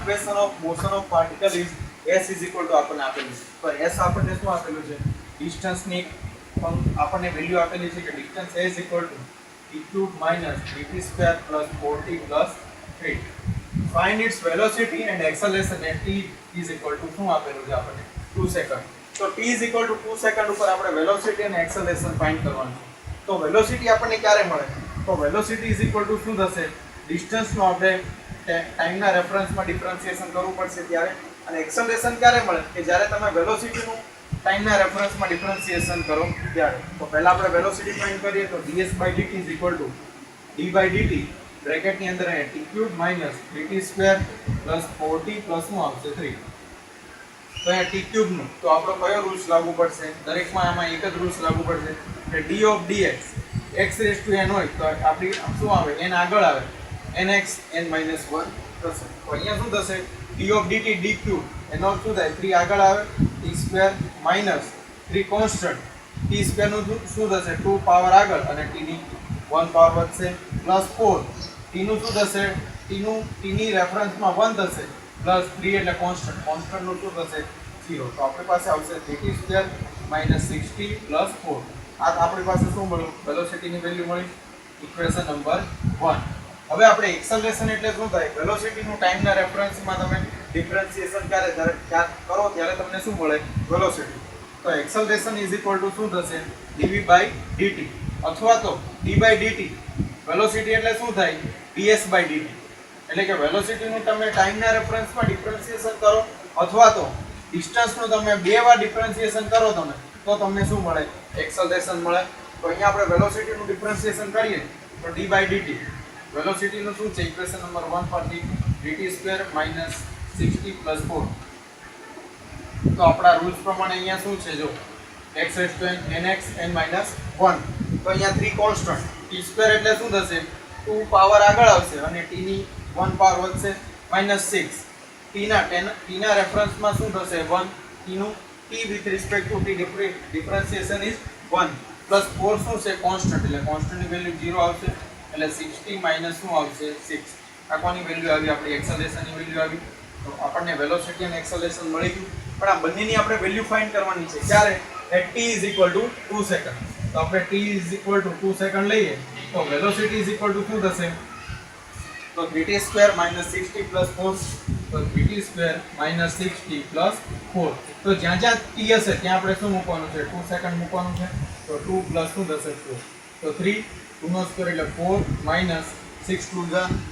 Equation of motion of particle is s is equal two આપણને આપેલું છે. તો s આપણને શું આપેલું છે? ડિસ્ટન્સની આપણને વેલ્યુ આપેલી છે કે distance a is equal to d cube minus dt square plus 4t plus 3. Find its velocity and acceleration at t is equal to શું આપેલું છે આપણને 2 સેકન્ડ. તો t is equal to 2 second ઉપર આપણે વેલોસિટી અને એક્સેલરેશન ફાઇન્ડ કરવાનું છે. તો વેલોસિટી આપણને ક્યારે મળે? તો વેલોસિટી ઇઝ ઇક્વલ ટુ શું થશે? ડિસ્ટન્સનું આપણે ટાઈમના રેફરન્સમાં ડિફરન્શિએશન કરવું પડશે ત્યારે. અને એક્સેલરેશન ક્યારે મળે? કે જ્યારે તમે વેલોસિટીનું ટાઈમના રેફરન્સમાં ડિફરન્શિએશન કરો ત્યારે. તો પહેલા આપણે વેલોસિટી ફાઇન્ડ કરીએ તો ds/dt is equal two d/dt બ્રેકેટની અંદર t cube minus dt square plus 4t plus શું આવશે 3. તો અહીંયા t ક્યુબ નું તો આપણો કયો રૂલ્સ લાગુ પડશે? દરેકમાં આમાં એક જ રૂલ્સ લાગુ પડશે કે d of dx x raise to n હોય તો આપણી શું આવે? n આગળ આવે nx n - 1 થશે. તો અહીંયા શું થશે? d of dt d cube એનો શું થાય? 3 આગળ આવે t square minus 3 constant t square નું શું થશે? 2 પાવર આગળ અને t ની 1 પાવર વધશે પ્લસ 4 t નું શું થશે? t ની રેફરન્સમાં 1 થશે પ્લસ 3 એટલે કોન્સ્ટન્ટ નું શું થશે? 0. તો આપણી પાસે આવશે dt સ્ક્વેર માઇનસ 60 પ્લસ 4. આ આપણી પાસે શું મળ્યું? વેલોસિટીની વેલ્યુ મળી, ઇક્વેશન નંબર 1. હવે આપણે એક્સેલરેશન એટલે શું થાય? વેલોસિટીનું ટાઈમના રેફરન્સમાં તમે ડિફરન્શિએશન ક્યારે કરો ત્યારે તમને શું મળે? વેલોસિટી. તો એક્સેલરેશન ઇઝ ઇક્વલ ટુ શું થશે? dv/dt અથવા તો d/dt. વેલોસિટી એટલે શું થાય? ds/dt. એટલે કે વેલોસિટીનું તમે ટાઈમના રેફરન્સમાં ડિફરન્શિએશન કરો અથવા તો ડિસ્ટન્સનું તમે બે વાર ડિફરન્શિએશન કરો તમે તો તમને શું મળે? એક્સેલરેશન મળે. તો અહીંયા આપણે વેલોસિટીનું ડિફરન્શિએશન કરીએ તો d/dt વેલોસિટીનું શું છે? ઇક્વેશન નંબર 1 પરથી dt સ્ક્વેર માઇનસ 60 પ્લસ 4. તો આપણા રૂલ્સ પ્રમાણે અહીંયા શું છે? જો x raise to nx n -1. તો અહીંયા 3 કોન્સ્ટન્ટ t સ્ક્વેર એટલે શું થશે? 2 પાવર આગળ આવશે અને t ની 1 પાવર વધશે -6. t ના રેફરન્સમાં શું થશે? 1. t નું t with respect to t differentiation is 1 plus 4 શું છે? કોન્સ્ટન્ટ એટલે કોન્સ્ટન્ટની વેલ્યુ 0 આવશે એટલે 60 માઇનસ શું આવશે? 6. આ કોની વેલ્યુ આવી? આપણી એક્સેલરેશનની વેલ્યુ આવી. તો આપણને વેલોસિટી અને એક્સેલરેશન મળી ગયું. પણ આ બંનેની આપણે વેલ્યુ ફાઇન્ડ કરવાની છે. ક્યારે? At t is equal to 2 second. તો આપણે t is equal to 2 second લઈએ તો વેલોસિટી ઇઝ ઇક્વલ ટુ શું થશે? તો dt સ્ક્વેર માઇનસ 60 પ્લસ 4. તો dt સ્ક્વેર માઇનસ 60 પ્લસ 4. તો જ્યાં જ્યાં t હશે ત્યાં આપણે શું મૂકવાનું છે? 2 સેકન્ડ મૂકવાનું છે. તો 2 પ્લસ શું થશે? 4. તો 3 2 નો સ્ક્વેર એટલે 4 માઇનસ 6 2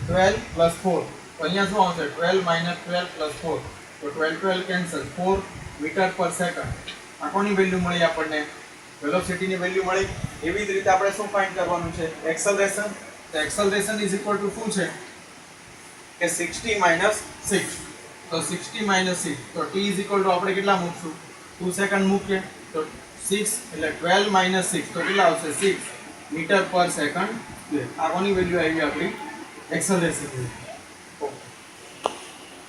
12 પ્લસ 4. તો અહીંયા શું આવશે? 12 માઇનસ 12 પ્લસ 4. તો 12 કેન્સલ 4 મીટર પર સેકન્ડ. આ કોની વેલ્યુ મળી આપણને? વેલોસિટીની વેલ્યુ મળી. એવી જ રીતે આપણે શું ફાઇન્ડ કરવાનું છે? એક્સેલરેશન. તો એક્સેલરેશન ઇઝ ઇક્વલ ટુ શું છે? કે 60 માઇનસ 6. તો 60 માઇનસ 6 તો t ઇઝ ઇક્વલ ટુ આપણે કેટલા મૂકશું? 2 સેકન્ડ મૂકીએ તો 6 એટલે 12 માઇનસ 6 તો કેટલા આવશે? 6 મીટર પર સેકન્ડ. આ કોની વેલ્યુ આવી? આપણી એક્સેલરેશન.